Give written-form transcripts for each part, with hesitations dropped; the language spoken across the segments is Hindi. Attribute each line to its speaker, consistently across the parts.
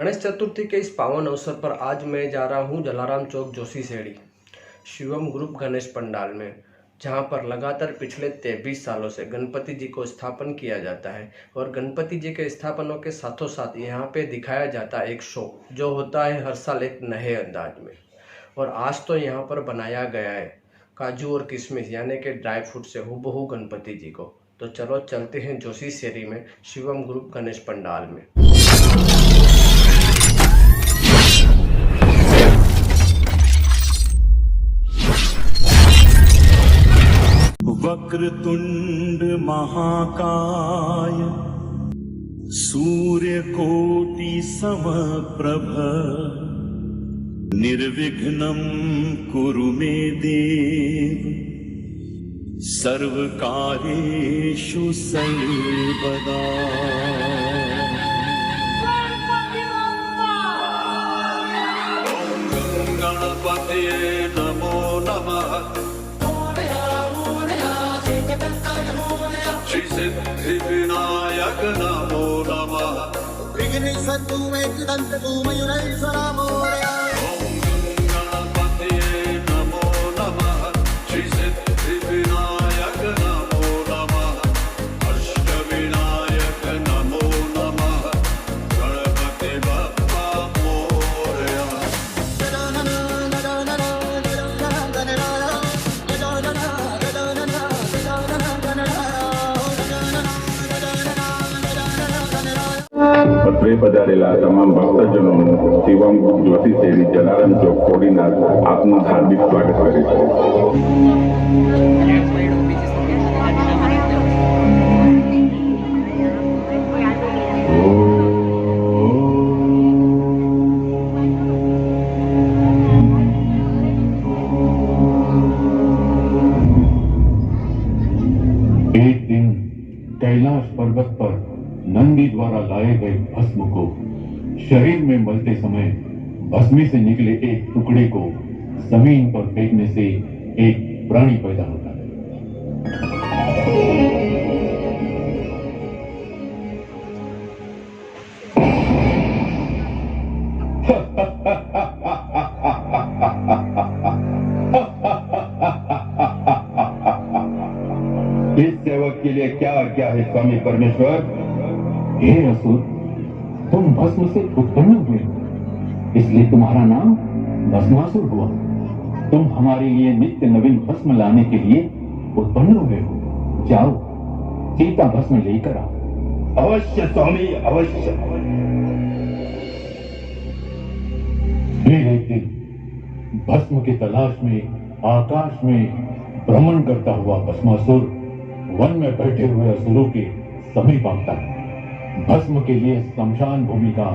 Speaker 1: गणेश चतुर्थी के इस पावन अवसर पर आज मैं जा रहा हूँ जलाराम चौक जोशी सेड़ी शिवम ग्रुप गणेश पंडाल में, जहाँ पर लगातार पिछले 23 सालों से गणपति जी को स्थापन किया जाता है। और गणपति जी के स्थापनों के साथों साथ यहाँ पे दिखाया जाता है एक शो, जो होता है हर साल एक नए अंदाज में। और आज तो यहाँ पर बनाया गया है काजू और किशमिश यानी कि ड्राई फ्रूट से हूबहू गणपति जी को। तो चलो चलते हैं जोशी सेड़ी में शिवम ग्रुप गणेश पंडाल में।
Speaker 2: वक्रतुंड महाकाय सूर्यकोटि समप्रभ निर्विघ्नं कुरु मे देव सर्वकार्येषु सर्वदा। ओम गणपतये नमो नमः। श्री सिद्धि विनायक नमो नमः।
Speaker 3: विघ्नेश्वर तू एकदंत तू मयूरेश्वर मोरया।
Speaker 2: ओम गणपतये नमो नमः। श्री सिद्धि विनायक नमो नमः। अष्टविनायक नमो नमः। गणपति बप्पा मोरया।
Speaker 4: પત્રે પધારેલા તમામ ભક્તજનોનું શિવમ જોશી શેરી જલારામ ચોક કોડીનાર આપનું હાર્દિક સ્વાગત કરે છે।
Speaker 5: एक दिन कैलाश पर्वत पर नंदी द्वारा लाए गए भस्म को शरीर में मलते समय भस्मी से निकले एक टुकड़े को जमीन पर फेंकने से एक प्राणी पैदा होता है।
Speaker 4: इस सेवक के लिए क्या क्या है स्वामी परमेश्वर?
Speaker 5: हे असुर, तुम भस्म से उत्पन्न हुए हो, इसलिए तुम्हारा नाम भस्मासुर हुआ। तुम हमारे लिए नित्य नवीन भस्म लाने के लिए उत्पन्न हुए हो। जाओ, चीता भस्म लेकर आओ।
Speaker 4: अवश्य स्वामी अवश्य।
Speaker 5: फिर एक दिन भस्म की तलाश में आकाश में भ्रमण करता हुआ भस्मासुर वन में बैठे हुए असुरों के समीप आता है। भस्म के लिए शमशान भूमि का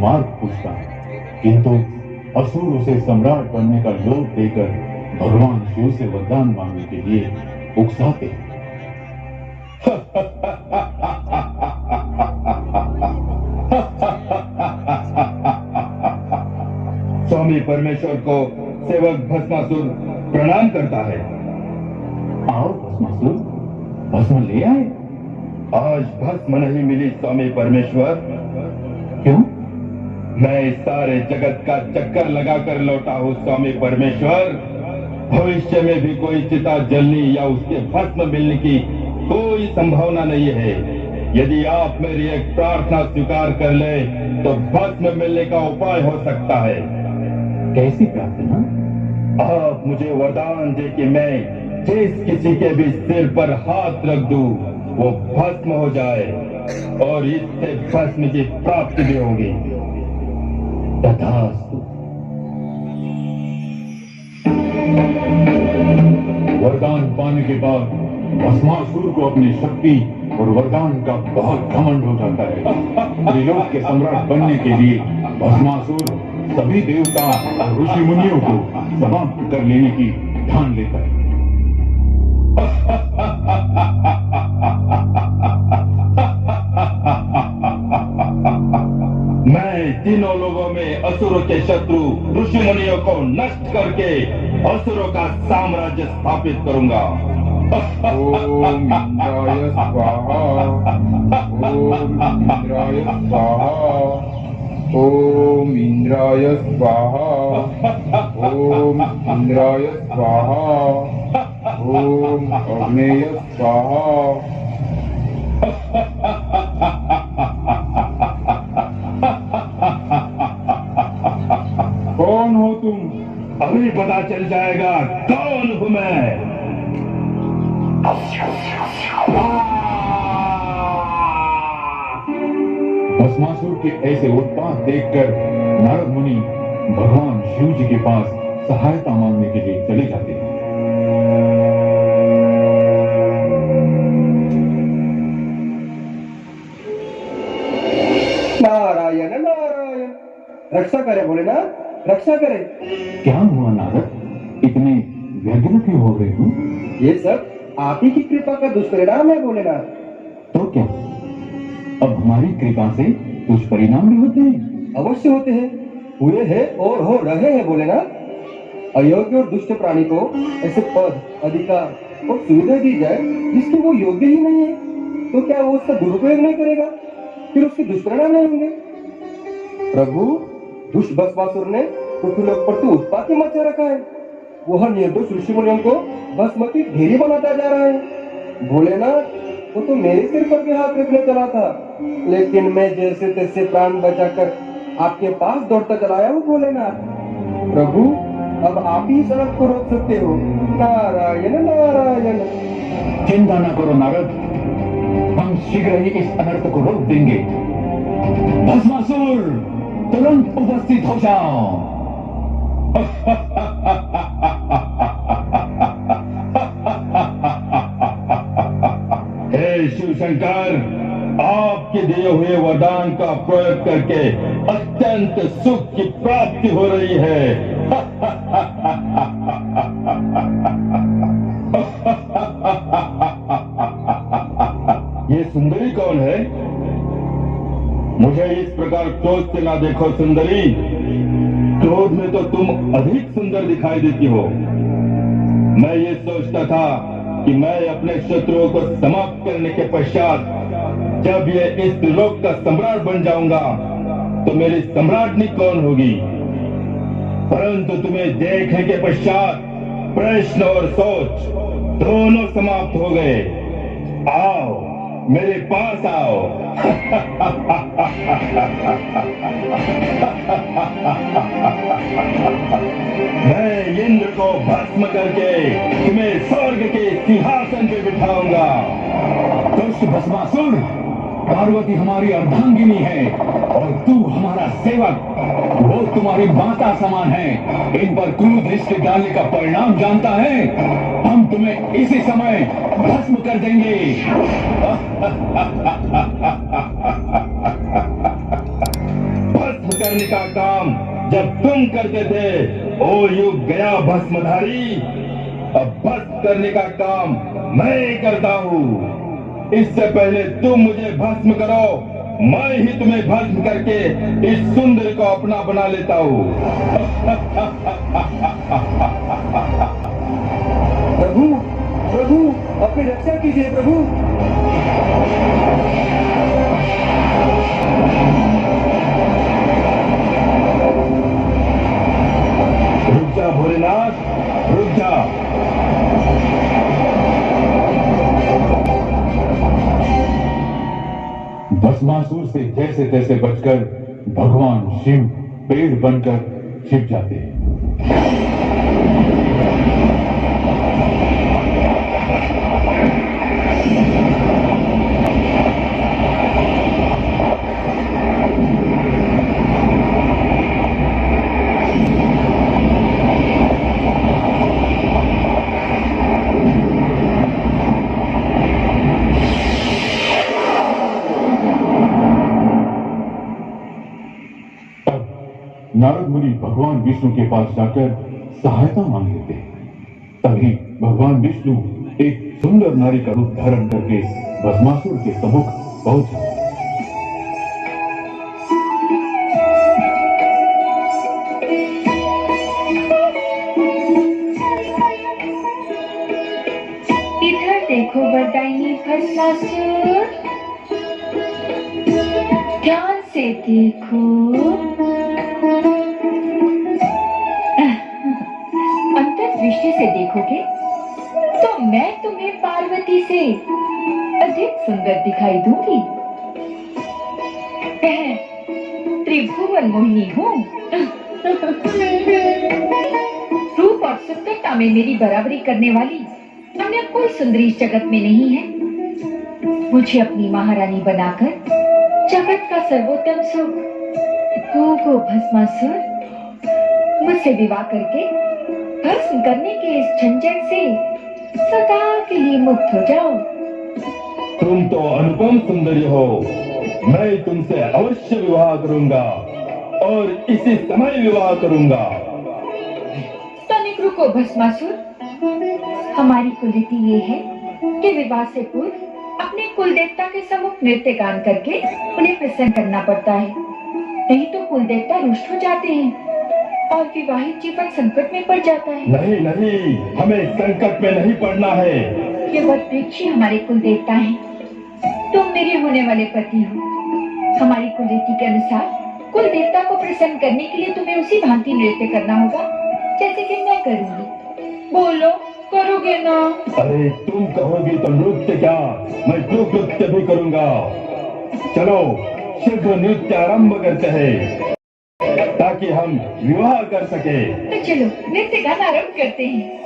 Speaker 5: मार्ग पूछता है, किंतु असुर उसे सम्राट बनने का लोभ देकर भगवान शिव से वरदान मांगने के लिए उकसाते हैं।
Speaker 4: स्वामी परमेश्वर को सेवक भस्मासुर प्रणाम करता है।
Speaker 5: आओ भस्मासुर, भस्म ले आए।
Speaker 4: आज भस्म नहीं मिली स्वामी परमेश्वर।
Speaker 5: क्यों?
Speaker 4: मैं इस सारे जगत का चक्कर लगाकर लौटा हूँ स्वामी परमेश्वर। भविष्य में भी कोई चिता जलने या उसके भस्म मिलने की कोई संभावना नहीं है। यदि आप मेरी एक प्रार्थना स्वीकार कर ले तो भस्म मिलने का उपाय हो सकता है।
Speaker 5: कैसी प्रार्थना?
Speaker 4: आप मुझे वरदान दे कि मैं जिस किसी के भी सिर पर हाथ रख दूं वो भस्म हो जाए और इससे भस्म की प्राप्ति भी होगी।
Speaker 5: तथास्तु। वरदान पाने के बाद भस्मासुर को अपनी शक्ति और वरदान का बहुत घमंड हो जाता है। त्रिलोक के सम्राट बनने के लिए भस्मासुर सभी देवता और ऋषि मुनियों को समाप्त कर लेने की ठान लेता है।
Speaker 4: मैं तीनों लोगों में असुरों के शत्रु ऋषि मुनियों को नष्ट करके असुरों का साम्राज्य स्थापित करूंगा।
Speaker 6: ओम इंद्राय स्वाहा। ओम इंद्राय स्वाहा। ओम इंद्राय स्वाहा ओम इंद्राय स्वाहा ओम अग्नेय स्वाहा। कौन हो तुम?
Speaker 4: अभी पता चल जाएगा कौन हूं मैं।
Speaker 5: भस्मासुर के ऐसे उत्पात देखकर नारद मुनि भगवान शिव जी के पास सहायता मांगने के लिए चले जाते हैं।
Speaker 7: नारायण नारायण, रक्षा करे भोलेनाथ, रक्षा करे।
Speaker 5: क्या हुआ नारद, इतने व्यग्र क्यों हो गए हो?
Speaker 7: ये सब आप ही की कृपा का दुष्परिणाम है भोलेनाथ।
Speaker 5: तो क्या अब हमारी कृपा से दुष्परिणाम भी होते हैं?
Speaker 7: अवश्य होते हैं, हुए हैं और हो रहे हैं भोलेनाथ। अयोग्य और दुष्ट प्राणी को ऐसे पद, अधिकार और सुविधा दी जाए जिसके वो योग्य ही नहीं है, तो क्या वो उसका दुरुपयोग नहीं करेगा? फिर उसके दुष्परिणाम नहीं होंगे। प्रभु, दुष्ट भस्मासुर ने पृथ्वी लोक पर तो उत्पात ही मचा रखा है। वह निर्दोष ऋषि मुनियों को भस्म की ढेरी बनाता जा रहा है। भोलेनाथ, वो तो मेरे सिर पर भी हाथ रखने चला था, लेकिन मैं जैसे तैसे प्राण बचाकर आपके पास दौड़ता चला आया हूँ भोलेनाथ। प्रभु, अब आप ही सड़क को रोक सकते हो। नारायण नारायण।
Speaker 5: चिंता न करो नारद, हम शीघ्र ही इस अनर्थ को रोक देंगे। भस्मासुर, तुरंत उपस्थित हो जाओ।
Speaker 4: हे शिव शंकर, आपके दिए हुए वरदान का प्रयोग करके अत्यंत सुख की प्राप्ति हो रही है। ये सुंदरी कौन है? मुझे इस प्रकार क्रोध से ना देखो सुंदरी। क्रोध में तो तुम अधिक सुंदर दिखाई देती हो। मैं ये सोचता था कि मैं अपने शत्रुओं को समाप्त करने के पश्चात जब ये इस लोक का सम्राट बन जाऊंगा तो मेरी सम्राटनी कौन होगी, परंतु तुम्हें देखने के पश्चात प्रश्न और सोच दोनों समाप्त हो गए। आओ, मेरे पास आओ। मैं इंद्र को भस्म करके तुम्हें स्वर्ग के सिंहासन पे बिठाऊंगा।
Speaker 5: दुष्ट भस्मासुर, पार्वती हमारी अर्धांगिनी है और तू हमारा सेवक। वो तुम्हारी माता समान है। इन पर क्रूर दृष्टि डालने का परिणाम जानता है। हम तुम्हें इसी समय भस्म कर देंगे।
Speaker 4: भस्म करने का काम जब तुम करते थे, ओ युग गया भस्मधारी। अब भस्म करने का काम मैं करता हूँ। इससे पहले तुम मुझे भस्म करो, मैं ही तुम्हें भस्म करके इस सुंदर को अपना बना लेता हूँ।
Speaker 7: प्रभु, प्रभु, अपनी रक्षा कीजिए प्रभु।
Speaker 4: रुक जा भोलेनाथ, रुक जा।
Speaker 5: भस्मासुर से जैसे तैसे बचकर भगवान शिव पेड़ बनकर छिप जाते हैं। नारद मुनि भगवान विष्णु के पास जाकर सहायता मांग लेते हैं। तभी भगवान विष्णु एक सुंदर नारी का रूप धारण करके भस्मासुर के सम्मुख पहुंच जाते हैं।
Speaker 8: इधर देखो बरदाई भस्मासुर, ध्यान से देखो, अंतर्दृष्टि से देखोगे तो मैं तुम्हें पार्वती से अधिक सुंदर दिखाई दूंगी। त्रिभुवन मोहिनी हूँ। रूप और सुंदरता में मेरी बराबरी करने वाली अन्य कोई सुंदरी इस जगत में नहीं है। मुझे अपनी महारानी बनाकर जगत का सर्वोत्तम सुख गो भस्मासुर, मुझसे विवाह करके भस्म करने के इस झंझट से सदा के लिए मुक्त हो जाओ।
Speaker 4: तुम तो अनुपम सुंदरी हो। मैं तुमसे अवश्य विवाह करूंगा और इसी समय विवाह करूंगा।
Speaker 8: तनिक रुको भस्मासुर, हमारी कुलरीति ये है कि विवाह से पूर्व अपने कुल देवता के सम्मुख नृत्य गान करके उन्हें प्रसन्न करना पड़ता है, नहीं तो कुल देवता रुष्ट हो जाते हैं और विवाहित जीवन संकट में पड़ जाता है।
Speaker 4: नहीं नहीं, हमें संकट में नहीं पड़ना है।
Speaker 8: ये वट वृक्ष ही हमारे कुल देवता हैं। तुम मेरे होने वाले पति हो। हमारी कुलरीति के अनुसार कुल देवता को प्रसन्न करने के लिए तुम्हें उसी भांति नृत्य करना होगा जैसे कि मैं करूंगी। बोलो, करोगे ना?
Speaker 4: अरे तुम कहोगी तो नृत्य क्या, मैं ग्रुप नृत्य भी करूंगा। चलो शीघ्र नृत्य आरंभ करते हैं ताकि हम विवाह कर सके।
Speaker 8: तो चलो नृत्य गाना आरंभ करते हैं।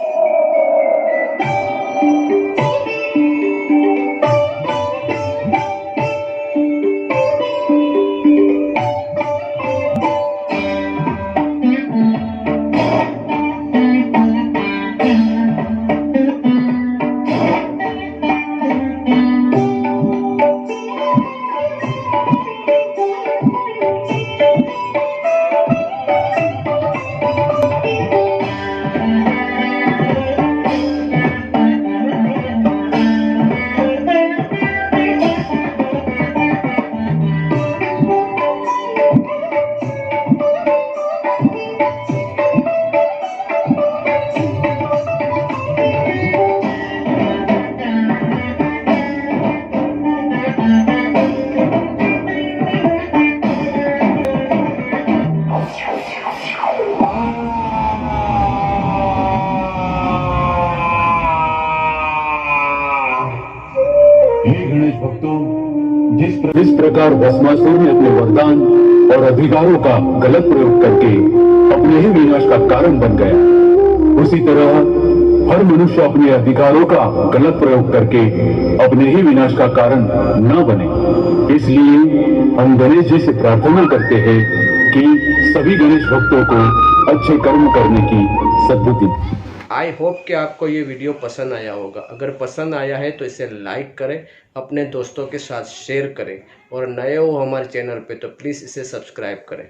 Speaker 5: जिस प्रकार भस्मासुर ने अपने वरदान और अधिकारों का गलत प्रयोग करके अपने ही विनाश का कारण बन गया, उसी तरह हर मनुष्य अपने अधिकारों का गलत प्रयोग करके अपने ही विनाश का कारण न बने। इसलिए हम गणेश जी से प्रार्थना करते हैं कि सभी गणेश भक्तों को अच्छे कर्म करने की सद्बुद्धि।
Speaker 1: आई होप कि आपको ये वीडियो पसंद आया होगा। अगर पसंद आया है तो इसे लाइक करें, अपने दोस्तों के साथ शेयर करें और नए हो हमारे चैनल पे तो प्लीज़ इसे सब्सक्राइब करें।